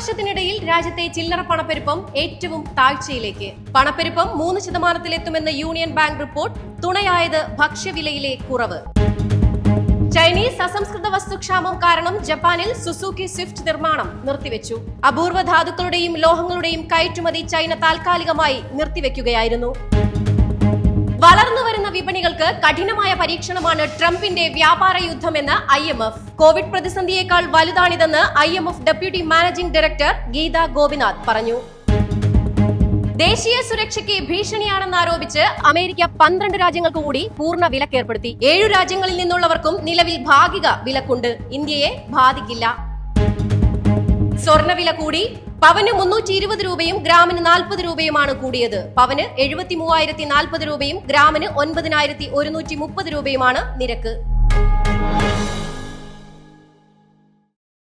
വർഷത്തിനിടയിൽ രാജ്യത്തെ ചില്ലറ പണപ്പെരുപ്പം ഏറ്റവും താഴ്ചയിലേക്ക്. പണപ്പെരുപ്പം 3% യൂണിയൻ ബാങ്ക് റിപ്പോർട്ട്. തുണയായത് ഭക്ഷ്യവിലയിലെ കുറവ്. ചൈനീസ് അസംസ്കൃത വസ്തുക്ഷാമം കാരണം ജപ്പാനിൽ സുസുക്കി സ്വിഫ്റ്റ് നിർമ്മാണം നിർത്തിവെച്ചു. അപൂർവ ധാതുക്കളുടെയും ലോഹങ്ങളുടെയും കയറ്റുമതി ചൈന താൽക്കാലികമായി നിർത്തിവെക്കുകയായിരുന്നു. വളർന്നുവരുന്ന വിപണികൾക്ക് കഠിനമായ പരീക്ഷണമാണ് ട്രംപിന്റെ വ്യാപാര യുദ്ധമെന്ന് IMF. കോവിഡ് പ്രതിസന്ധിയേക്കാൾ വലുതാണിതെന്ന് IMF deputy managing director Gita Gopinath പറഞ്ഞു. ദേശീയ സുരക്ഷയ്ക്ക് ഭീഷണിയാണെന്ന് ആരോപിച്ച് അമേരിക്ക 12 രാജ്യങ്ങൾക്ക് കൂടി പൂർണ്ണ വിലക്കേർപ്പെടുത്തി. 7 രാജ്യങ്ങളിൽ നിന്നുള്ളവർക്കും നിലവിൽ ഭാഗിക വിലക്കുണ്ട്. ഇന്ത്യയെ ബാധിക്കില്ല. സ്വർണ്ണവില കൂടി. പവന് 320 രൂപയും ഗ്രാമിന് 40 രൂപയുമാണ് കൂടിയത്. പവന് 73,040 രൂപയും ഗ്രാമിന് 9,130 രൂപയുമാണ് നിരക്ക്.